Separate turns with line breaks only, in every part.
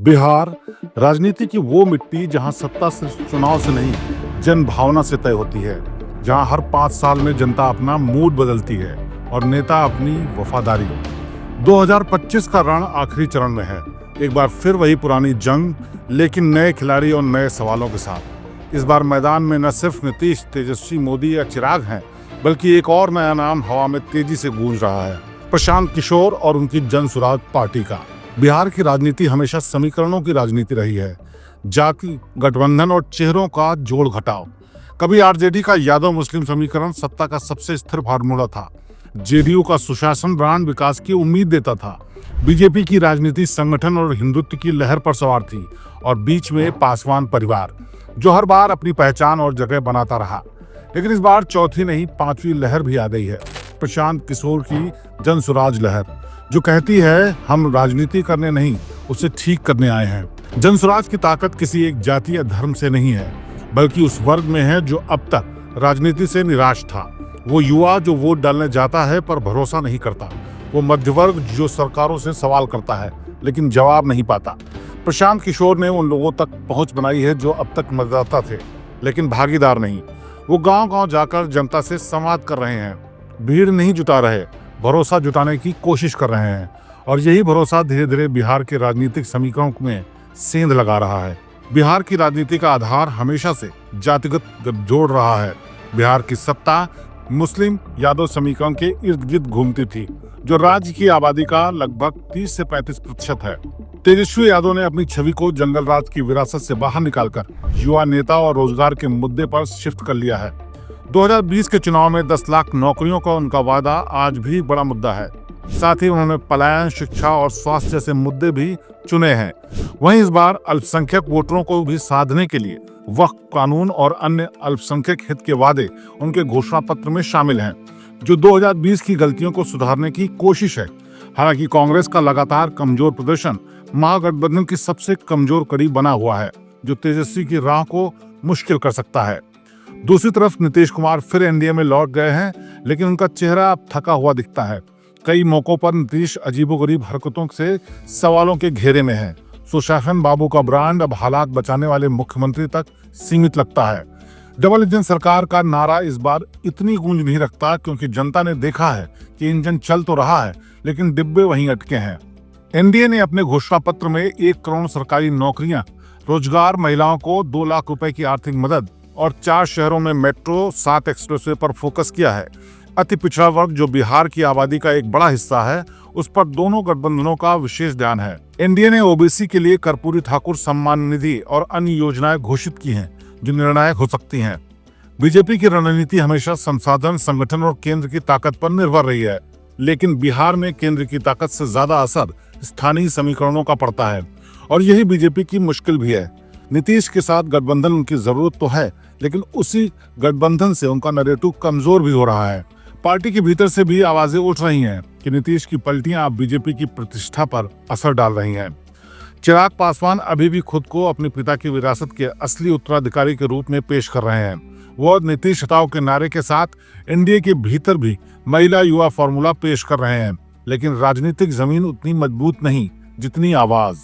बिहार राजनीति की वो मिट्टी जहां सत्ता सिर्फ चुनाव से नहीं, जन भावना से तय होती है। जहां हर 5 साल में जनता अपना मूड बदलती है और नेता अपनी वफादारी। 2025 का रण आखिरी चरण में है। एक बार फिर वही पुरानी जंग, लेकिन नए खिलाड़ी और नए सवालों के साथ। इस बार मैदान में न सिर्फ नीतीश, तेजस्वी, मोदी या चिराग हैं, बल्कि एक और नया नाम हवा में तेजी से गूंज रहा है, प्रशांत किशोर और उनकी जन सुराज पार्टी का। बिहार की राजनीति हमेशा समीकरणों की राजनीति रही है, जाति, गठबंधन और चेहरों का जोड़ घटाव। कभी आरजेडी का यादव मुस्लिम समीकरण सत्ता का सबसे स्थिर फार्मूला था। जेडीयू का सुशासन ब्रांड विकास की उम्मीद देता था। बीजेपी की राजनीति संगठन और हिंदुत्व की लहर पर सवार थी, और बीच में पासवान परिवार, जो हर बार अपनी पहचान और जगह बनाता रहा। लेकिन इस बार चौथी नहीं, 5वीं लहर भी आ गई है, प्रशांत किशोर की जन सुराज लहर, जो कहती है हम राजनीति करने नहीं, उसे ठीक करने आए हैं। जन सुराज की ताकत किसी एक जाति या धर्म से नहीं है, बल्कि उस वर्ग में है जो अब तक राजनीति से निराश था। वो युवा जो वोट डालने जाता है पर भरोसा नहीं करता। वो मध्य वर्ग जो सरकारों से सवाल करता है लेकिन जवाब नहीं पाता। प्रशांत किशोर ने उन लोगों तक पहुंच बनाई है जो अब तक मतदाता थे लेकिन भागीदार नहीं। वो गांव-गांव जाकर जनता से संवाद कर रहे हैं, भीड़ नहीं जुटा रहे, भरोसा जुटाने की कोशिश कर रहे हैं। और यही भरोसा धीरे धीरे बिहार के राजनीतिक समीकरणों में सेंध लगा रहा है। बिहार की राजनीति का आधार हमेशा से जातिगत जोड़ रहा है। बिहार की सत्ता मुस्लिम यादव समीकरण के इर्द गिर्द घूमती थी, जो राज्य की आबादी का लगभग 30 से 35% है। तेजस्वी यादव ने अपनी छवि को जंगल राज की विरासत से बाहर निकालकर युवा नेता और रोजगार के मुद्दे पर शिफ्ट कर लिया है। 2020 के चुनाव में 10 लाख नौकरियों का उनका वादा आज भी बड़ा मुद्दा है। साथ ही उन्होंने पलायन, शिक्षा और स्वास्थ्य जैसे मुद्दे भी चुने हैं। वहीं इस बार अल्पसंख्यक वोटरों को भी साधने के लिए वक्फ कानून और अन्य अल्पसंख्यक हित के वादे उनके घोषणा पत्र में शामिल हैं, जो 2020 की गलतियों को सुधारने की कोशिश है। हालांकि कांग्रेस का लगातार कमजोर प्रदर्शन महागठबंधन की सबसे कमजोर कड़ी बना हुआ है, जो तेजस्वी की राह को मुश्किल कर सकता है। दूसरी तरफ नीतीश कुमार फिर एनडीए में लौट गए हैं, लेकिन उनका चेहरा अब थका हुआ दिखता है। कई मौकों पर नीतीश अजीबोगरीब हरकतों से सवालों के घेरे में है। सुशासन बाबू का ब्रांड अब हालात बचाने वाले मुख्यमंत्री तक सीमित लगता है। डबल इंजन सरकार का नारा इस बार इतनी गूंज नहीं रखता, क्योंकि जनता ने देखा है कि इंजन चल तो रहा है लेकिन डिब्बे वहीं अटके हैं। एनडीए ने अपने घोषणा पत्र में 1 करोड़ सरकारी नौकरियां, रोजगार, महिलाओं को 2 लाख रुपए की आर्थिक मदद और 4 शहरों में मेट्रो, 7 एक्सप्रेसवे पर फोकस किया है। अति पिछड़ा वर्ग, जो बिहार की आबादी का एक बड़ा हिस्सा है, उस पर दोनों गठबंधनों का विशेष ध्यान है। एनडीए ने ओबीसी के लिए कर्पूरी ठाकुर सम्मान निधि और अन्य योजनाएं घोषित की हैं, जो निर्णायक हो सकती हैं। बीजेपी की रणनीति हमेशा संसाधन, संगठन और केंद्र की ताकत पर निर्भर रही है, लेकिन बिहार में केंद्र की ताकत से ज्यादा असर स्थानीय समीकरणों का पड़ता है, और यही बीजेपी की मुश्किल भी है। नीतीश के साथ गठबंधन उनकी जरूरत तो है, लेकिन उसी गठबंधन से उनका नैरेटिव कमजोर भी हो रहा है। पार्टी के भीतर से भी आवाजें उठ रही हैं कि नीतीश की पलटियां अब बीजेपी की प्रतिष्ठा पर असर डाल रही हैं। चिराग पासवान अभी भी खुद को अपने पिता की विरासत के असली उत्तराधिकारी के रूप में पेश कर रहे हैं। वो नीतीश हटाओ के नारे के साथ एनडीए के भीतर भी महिला युवा फॉर्मूला पेश कर रहे हैं, लेकिन राजनीतिक जमीन उतनी मजबूत नहीं जितनी आवाज।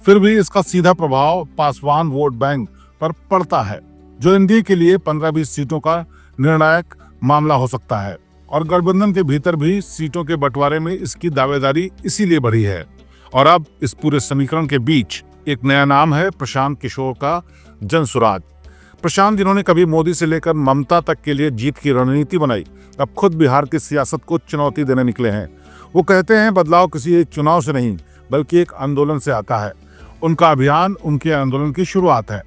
फिर भी इसका सीधा प्रभाव पासवान वोट बैंक पर पड़ता है, जो एनडीए के लिए 15-20 सीटों का निर्णायक मामला हो सकता है। और गठबंधन के भीतर भी सीटों के बंटवारे में इसकी दावेदारी इसीलिए बढ़ी है। और अब इस पूरे समीकरण के बीच एक नया नाम है प्रशांत किशोर का जन सुराज। प्रशांत, जिन्होंने कभी मोदी से लेकर ममता तक के लिए जीत की रणनीति बनाई, अब खुद बिहार की सियासत को चुनौती देने निकले हैं। वो कहते हैं बदलाव किसी एक चुनाव से नहीं, बल्कि एक आंदोलन से आता है। उनका अभियान उनके आंदोलन की शुरुआत है।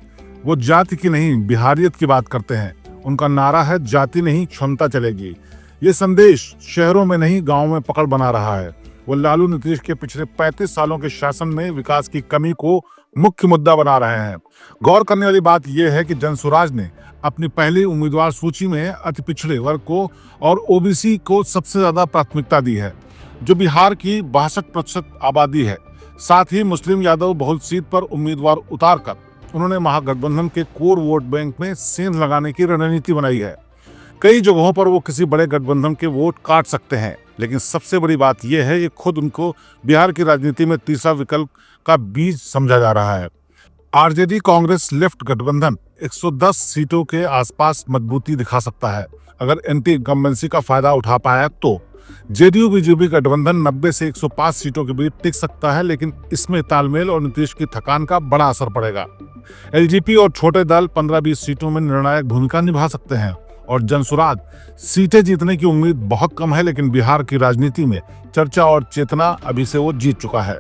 वो जाति की नहीं, बिहारियत की बात करते हैं। उनका नारा है जाति नहीं, क्षमता चलेगी। ये संदेश शहरों में नहीं, गाँव में पकड़ बना रहा है। वो लालू नीतीश के पिछले 35 सालों के शासन में विकास की कमी को मुख्य मुद्दा बना रहे हैं। गौर करने वाली बात यह है कि जनसुराज ने अपनी पहली उम्मीदवार सूची में अति पिछड़े वर्ग को और ओबीसी को सबसे ज्यादा प्राथमिकता दी है, जो बिहार की 62% आबादी है। साथ ही मुस्लिम यादव बहुल सीट पर उम्मीदवार उतारकर उन्होंने महागठबंधन के कोर वोट बैंक में सेंध लगाने की रणनीति बनाई है। कई जगहों पर वो किसी बड़े गठबंधन के वोट काट सकते हैं, लेकिन सबसे बड़ी बात यह है ये खुद उनको बिहार की राजनीति में तीसरा विकल्प का बीज समझा जा रहा है। आरजेडी कांग्रेस लेफ्ट गठबंधन 110 सीटों के आसपास मजबूती दिखा सकता है। अगर एंटी इनकम्बेंसी का फायदा उठा पाया तो जेडीयू बीजेपी गठबंधन 90 से 105 सीटों के बीच टिक सकता है, लेकिन इसमें तालमेल और नीतीश की थकान का बड़ा असर पड़ेगा। एलजेपी और छोटे दल 15-20 सीटों में निर्णायक भूमिका निभा सकते हैं और जनसुराज सीटें जीतने की उम्मीद बहुत कम है, लेकिन बिहार की राजनीति में चर्चा और चेतना अभी से वो जीत चुका है।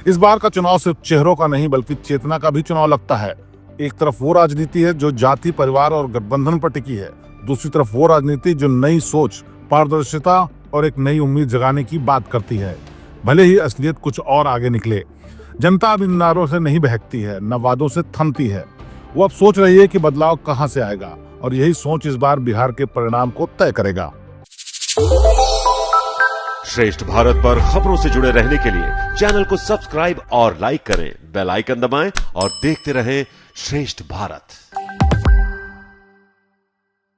इस बार का चुनाव सिर्फ चेहरों का नहीं बल्कि चेतना का भी चुनाव लगता है। एक तरफ वो राजनीति है जो जाति, परिवार और गठबंधन पर टिकी है, दूसरी तरफ वो राजनीति जो नई सोच, पारदर्शिता और एक नई उम्मीद जगाने की बात करती है। भले ही असलियत कुछ और आगे निकले, जनता अब इन नारों से नहीं बहकती है, न वादों से थमती है। वो अब सोच रही है कि बदलाव कहां से आएगा और यही सोच इस बार बिहार के परिणाम को तय करेगा।
श्रेष्ठ भारत पर खबरों से जुड़े रहने के लिए चैनल को सब्सक्राइब और लाइक करें, बेल आइकन दबाएं और देखते रहें श्रेष्ठ भारत।